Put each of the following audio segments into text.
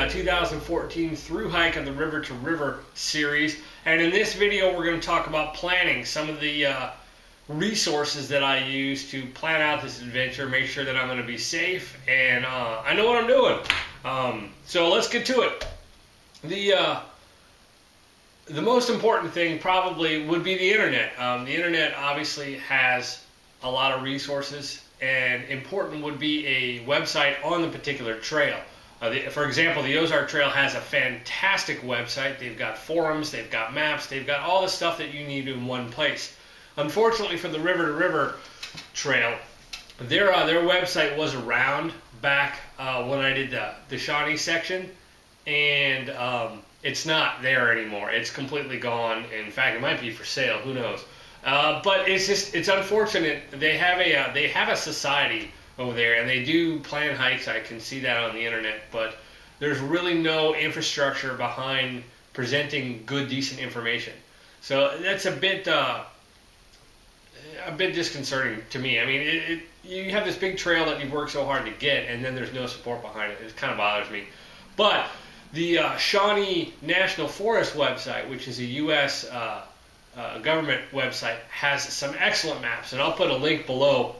2014 through hike on the River to River series, and in this video we're going to talk about planning, some of the resources that I use to plan out this adventure, make sure that I'm going to be safe and I know what I'm doing. So let's get to it. The most important thing probably would be the internet. The internet obviously has a lot of resources, and important would be a website on the particular trail. For example, the Ozark Trail has a fantastic website. They've got forums, they've got maps, they've got all the stuff that you need in one place. Unfortunately for the River to River Trail, their website was around back when I did the Shawnee section, and it's not there anymore. It's completely gone. In fact, it might be for sale. Who knows? But it's unfortunate. They have a society over there, and they do plan hikes. I can see that on the internet, but there's really no infrastructure behind presenting good, decent information. So that's a bit disconcerting to me. I mean, you have this big trail that you've worked so hard to get, and then there's no support behind it. It kind of bothers me. But the Shawnee National Forest website, which is a U.S. Government website, has some excellent maps, and I'll put a link below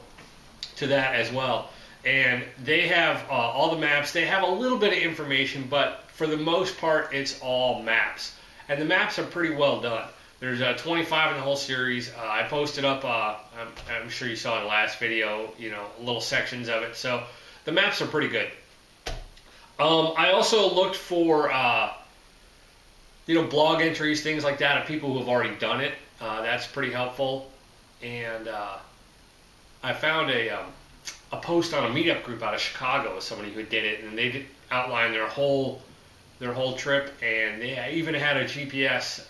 to that as well. And they have all the maps. They have a little bit of information, but for the most part, it's all maps. And the maps are pretty well done. There's 25 in the whole series. I posted up, I'm sure you saw in the last video, little sections of it. So the maps are pretty good. I also looked for, blog entries, things like that, of people who have already done it. That's pretty helpful. And I found a post on a meetup group out of Chicago of somebody who did it, and they did outline their whole trip, and they even had a GPS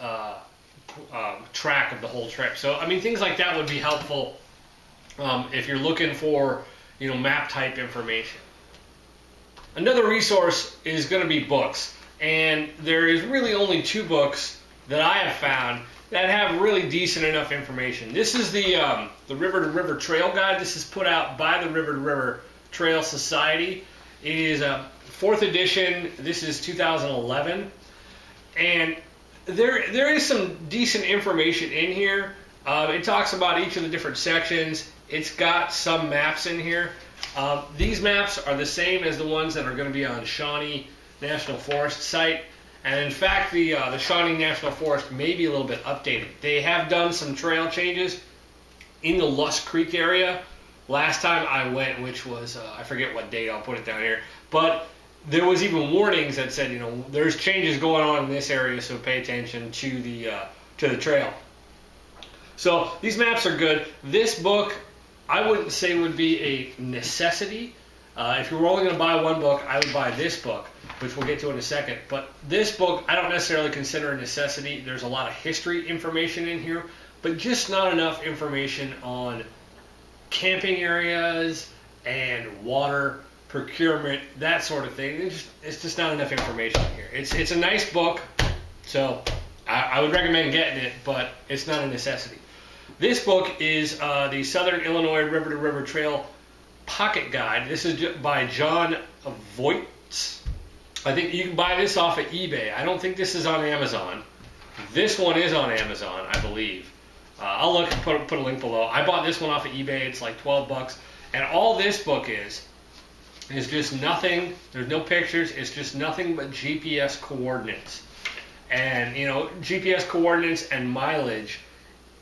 track of the whole trip. So I mean, things like that would be helpful if you're looking for map type information. Another resource is going to be books, and there is really only two books that I have found that have really decent enough information. This is the River to River Trail Guide. This is put out by the River to River Trail Society. It is a 4th edition. This is 2011, and there is some decent information in here. It talks about each of the different sections. It's got some maps in here. These maps are the same as the ones that are going to be on Shawnee National Forest site. And in fact, the Shawnee National Forest may be a little bit updated. They have done some trail changes in the Lusk Creek area. Last time I went, which was, I forget what date, I'll put it down here, but there was even warnings that said, there's changes going on in this area, so pay attention to the trail. So these maps are good. This book, I wouldn't say would be a necessity. If you were only going to buy one book, I would buy this book, which we'll get to in a second. But this book, I don't necessarily consider a necessity. There's a lot of history information in here, but just not enough information on camping areas and water, procurement, that sort of thing. It's just not enough information here. It's a nice book, so I would recommend getting it, but it's not a necessity. This book is the Southern Illinois River to River Trail Pocket Guide. This is by John Voigts. I think you can buy this off of eBay. I don't think this is on Amazon. This one is on Amazon, I believe. I'll look and put a link below. I bought this one off of eBay. It's like 12 bucks. And all this book is just nothing. There's no pictures. It's just nothing but GPS coordinates. And, GPS coordinates and mileage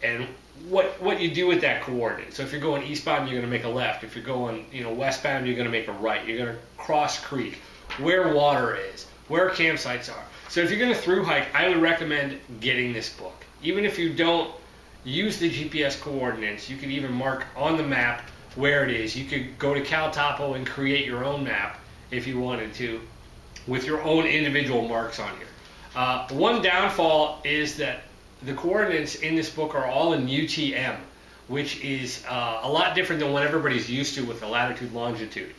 and what you do with that coordinate. So if you're going eastbound, you're going to make a left. If you're going, westbound, you're going to make a right. You're going to cross creek, where water is, where campsites are. So if you're going to through hike, I would recommend getting this book. Even if you don't use the GPS coordinates, you could even mark on the map where it is. You could go to CalTopo and create your own map if you wanted to, with your own individual marks on here. One downfall is that the coordinates in this book are all in UTM, which is a lot different than what everybody's used to with the latitude, longitude.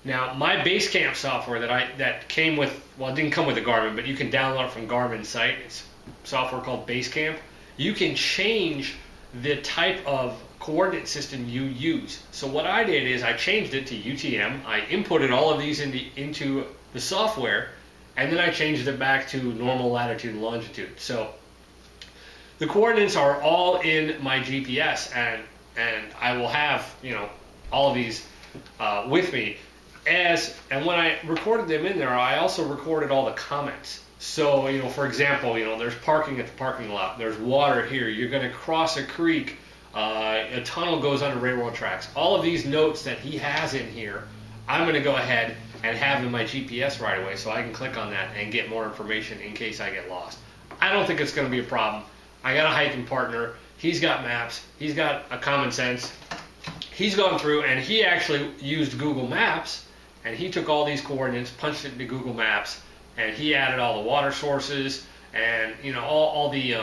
Now, my Basecamp software that came with, well, it didn't come with the Garmin, but you can download it from Garmin's site. It's software called Basecamp. You can change the type of coordinate system you use. So what I did is I changed it to UTM. I inputted all of these into the software, and then I changed it back to normal latitude and longitude. So the coordinates are all in my GPS, and I will have, all of these with me. And when I recorded them in there, I also recorded all the comments. So, for example, there's parking at the parking lot. There's water here. You're going to cross a creek. A tunnel goes under railroad tracks. All of these notes that he has in here, I'm going to go ahead and have in my GPS right away, so I can click on that and get more information in case I get lost. I don't think it's going to be a problem. I got a hiking partner. He's got maps. He's got a common sense. He's gone through, and he actually used Google Maps, and he took all these coordinates, punched it into Google Maps, and he added all the water sources and all the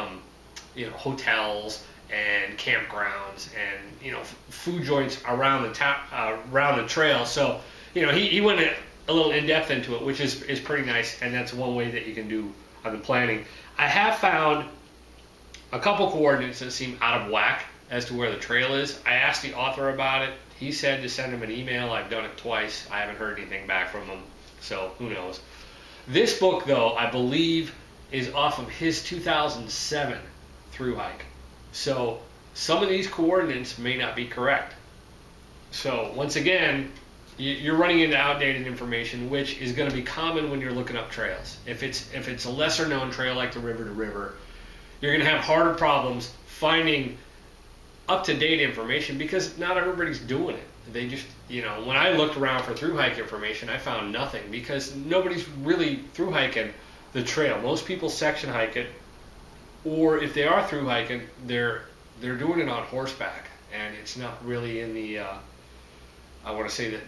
hotels and campgrounds and food joints around the trail. So he went a little in depth into it, which is pretty nice, and that's one way that you can do on the planning. I have found a couple coordinates that seem out of whack as to where the trail is. I asked the author about it. He said to send him an email. I've done it twice. I haven't heard anything back from him, so who knows. This book, though, I believe is off of his 2007 Thru-hike. So some of these coordinates may not be correct. So once again, you're running into outdated information, which is going to be common when you're looking up trails. If it's a lesser known trail like the river to river, you're going to have harder problems finding up-to-date information because not everybody's doing it. They just, when I looked around for thru-hike information, I found nothing because nobody's really thru-hiking the trail. Most people section hike it, or if they are thru-hiking, they're doing it on horseback, and it's not really in the I want to say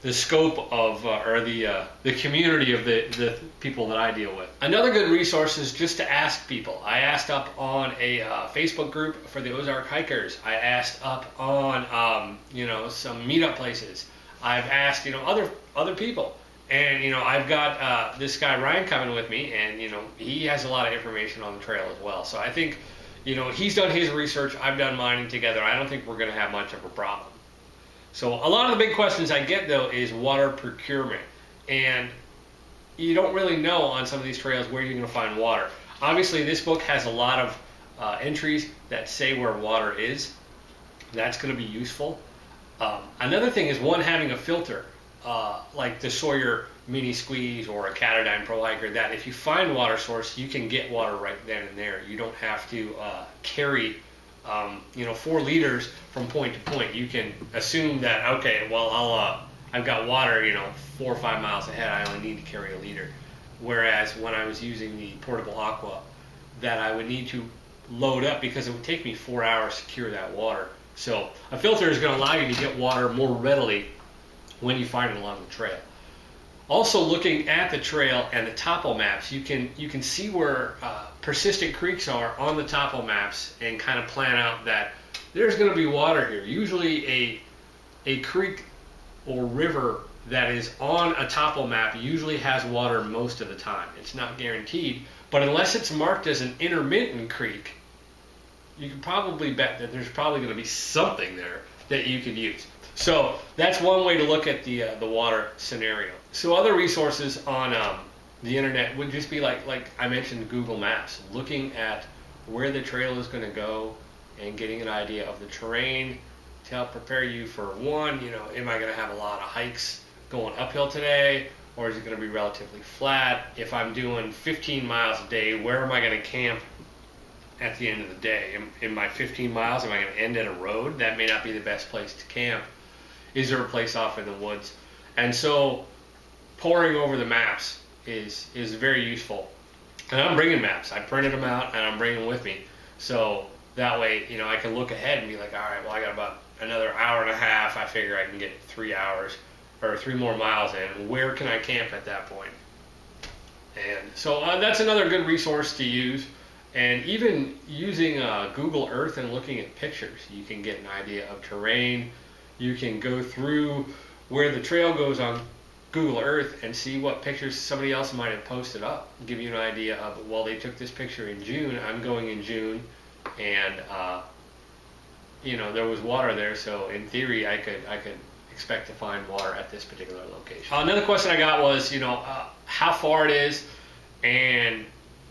the scope of or the community of the people that I deal with. Another good resource is just to ask people. I asked up on a Facebook group for the Ozark hikers. I asked up on some meetup places. I've asked other people, and I've got this guy Ryan coming with me, and he has a lot of information on the trail as well. So I think he's done his research, I've done mine, and together I don't think we're going to have much of a problem. So a lot of the big questions I get, though, is water procurement. And you don't really know on some of these trails where you're going to find water. Obviously, this book has a lot of entries that say where water is. That's going to be useful. Another thing is having a filter, like the Sawyer Mini Squeeze or a Catadyne Pro Hiker, that if you find water source, you can get water right then and there. You don't have to carry 4 liters from point to point. You can assume that, okay, well, I've got water, 4 or 5 miles ahead. I only need to carry a liter. Whereas when I was using the portable aqua, that I would need to load up because it would take me 4 hours to cure that water. So a filter is going to allow you to get water more readily when you find it along the trail. Also, looking at the trail and the topo maps, you can see where persistent creeks are on the topo maps and kind of plan out that there's going to be water here. Usually a creek or river that is on a topo map usually has water most of the time. It's not guaranteed, but unless it's marked as an intermittent creek, you can probably bet that there's probably going to be something there that you could use. So that's one way to look at the water scenario. So other resources on the internet would just be like I mentioned, Google Maps, looking at where the trail is going to go and getting an idea of the terrain to help prepare you for one, am I going to have a lot of hikes going uphill today, or is it going to be relatively flat? If I'm doing 15 miles a day, where am I going to camp at the end of the day? In my 15 miles, am I going to end at a road? That may not be the best place to camp. Is there a place off in the woods? And so poring over the maps is very useful. And I'm bringing maps. I printed them out and I'm bringing them with me. So that way, I can look ahead and be like, all right, well, I got about another hour and a half. I figure I can get 3 hours or 3 more miles in. Where can I camp at that point? And so that's another good resource to use. And even using Google Earth and looking at pictures, you can get an idea of terrain. You can go through where the trail goes on Google Earth and see what pictures somebody else might have posted up. Give you an idea of, well, they took this picture in June. I'm going in June, and there was water there. So in theory, I could expect to find water at this particular location. Another question I got was, how far it is and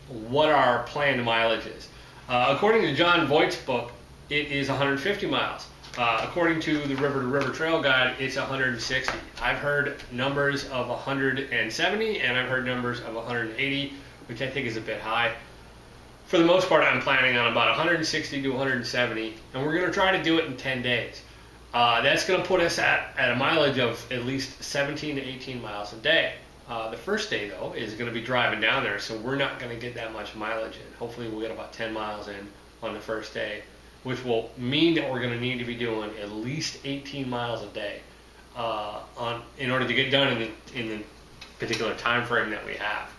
what our planned mileage is. According to John Voigt's book, it is 150 miles. According to the River to River Trail Guide, it's 160. I've heard numbers of 170, and I've heard numbers of 180, which I think is a bit high. For the most part, I'm planning on about 160 to 170, and we're going to try to do it in 10 days. That's going to put us at a mileage of at least 17 to 18 miles a day. The first day, though, is going to be driving down there, so we're not going to get that much mileage in. Hopefully we'll get about 10 miles in on the first day, which will mean that we're going to need to be doing at least 18 miles a day in order to get done in the particular time frame that we have.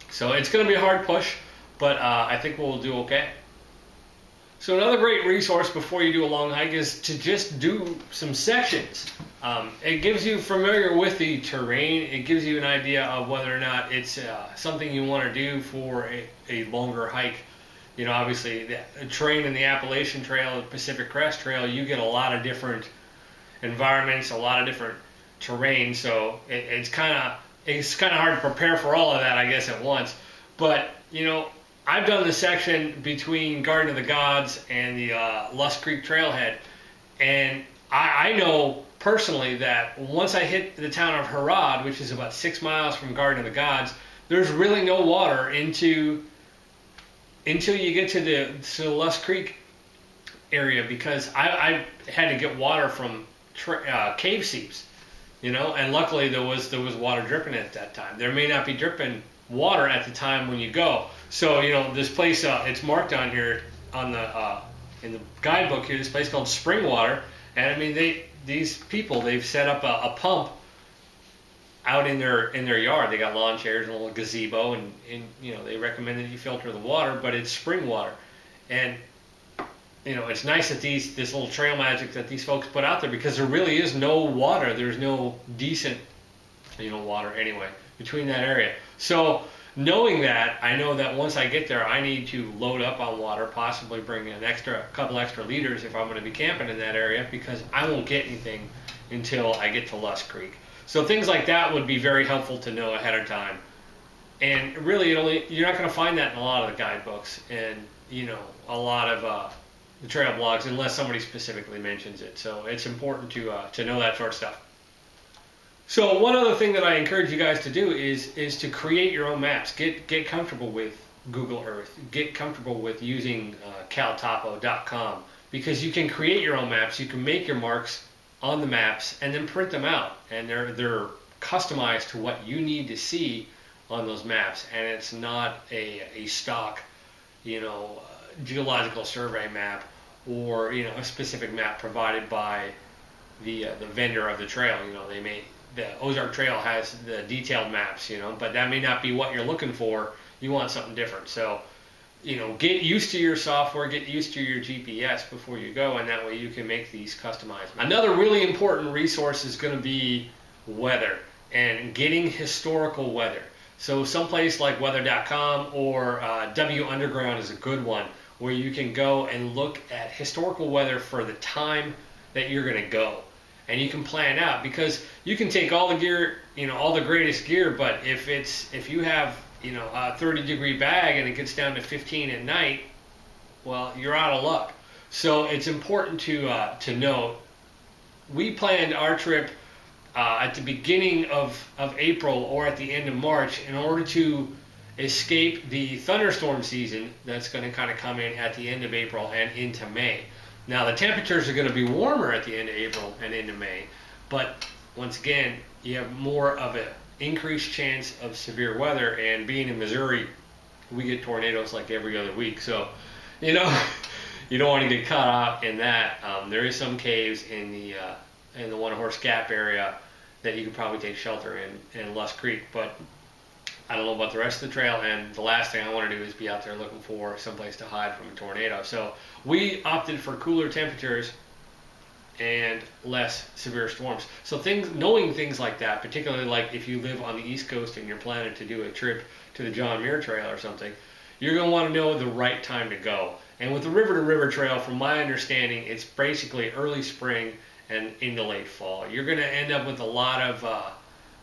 So it's going to be a hard push, but I think we'll do okay. So another great resource before you do a long hike is to just do some sections. It gives you familiar with the terrain. It gives you an idea of whether or not it's something you want to do for a longer hike. Obviously the terrain in the Appalachian Trail, the Pacific Crest Trail, you get a lot of different environments, a lot of different terrain. So it's kind of hard to prepare for all of that, I guess, at once. But I've done the section between Garden of the Gods and the Lusk Creek Trailhead, and I know personally that once I hit the town of Harad, which is about 6 miles from Garden of the Gods, there's really no water until you get to the Lusk Creek area, because I had to get water from cave seeps, and luckily there was water dripping at that time. There may not be dripping water at the time when you go. So this place, it's marked on here on the in the guidebook here. This place called Springwater, and I mean these people, they've set up a pump out in their yard. They got lawn chairs and a little gazebo, and they recommend that you filter the water, but it's spring water. And it's nice that this little trail magic that these folks put out there, because there really is no water. There's no decent water anyway between that area. So knowing that, I know that once I get there, I need to load up on water, possibly bring a couple extra liters if I'm going to be camping in that area, because I won't get anything until I get to Lusk Creek. So things like that would be very helpful to know ahead of time. And really, you're not going to find that in a lot of the guidebooks and a lot of the trail blogs, unless somebody specifically mentions it. So it's important to know that sort of stuff. So one other thing that I encourage you guys to do is to create your own maps. Get comfortable with Google Earth. Get comfortable with using caltopo.com, because you can create your own maps. You can make your marks on the maps and then print them out, and they're customized to what you need to see on those maps. And it's not a stock geological survey map, or a specific map provided by the vendor of the trail. The Ozark Trail has the detailed maps, but that may not be what you're looking for. You want something different. So, get used to your software, get used to your GPS before you go, and that way you can make these customized. Another really important resource is going to be weather, and getting historical weather. So someplace like weather.com or W Underground is a good one, where you can go and look at historical weather for the time that you're going to go. And you can plan out, because you can take all the gear, all the greatest gear, but if you have, a 30-degree bag and it gets down to 15 at night, well, you're out of luck. So it's important to know. We planned our trip at the beginning of April or at the end of March in order to escape the thunderstorm season that's going to kind of come in at the end of April and into May. Now, the temperatures are going to be warmer at the end of April and into May, but once again, you have more of an increased chance of severe weather, and being in Missouri, we get tornadoes like every other week, so, you don't want to get caught out in that. There is some caves in the One Horse Gap area that you could probably take shelter in Lusk Creek, but I don't know about the rest of the trail, and the last thing I want to do is be out there looking for someplace to hide from a tornado. So we opted for cooler temperatures and less severe storms. So knowing things like that, particularly like if you live on the East Coast and you're planning to do a trip to the John Muir Trail or something, you're going to want to know the right time to go. And with the River to River Trail, from my understanding, it's basically early spring and into late fall. You're going to end up with a lot of,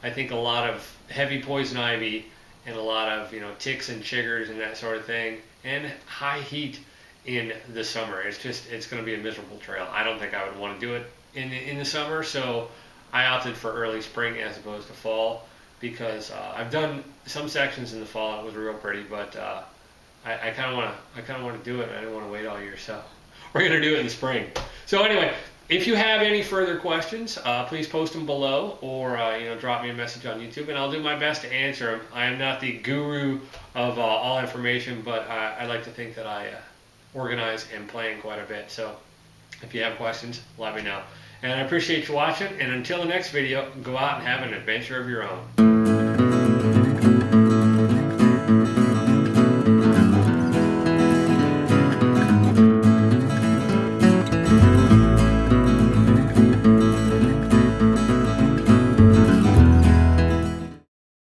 I think, a lot of heavy poison ivy and a lot of, you know, ticks and chiggers and that sort of thing, and high heat in the summer. It's going to be a miserable trail. I don't think I would want to do it in the summer, so I opted for early spring as opposed to fall, because I've done some sections in the fall and it was real pretty, but I kind of want to do it. I didn't want to wait all year, so we're going to do it in the spring. So anyway, if you have any further questions, please post them below, or you know, drop me a message on YouTube, and I'll do my best to answer them. I am not the guru of all information, but I like to think that I organize and plan quite a bit. So if you have questions, let me know. And I appreciate you watching, and until the next video, go out and have an adventure of your own.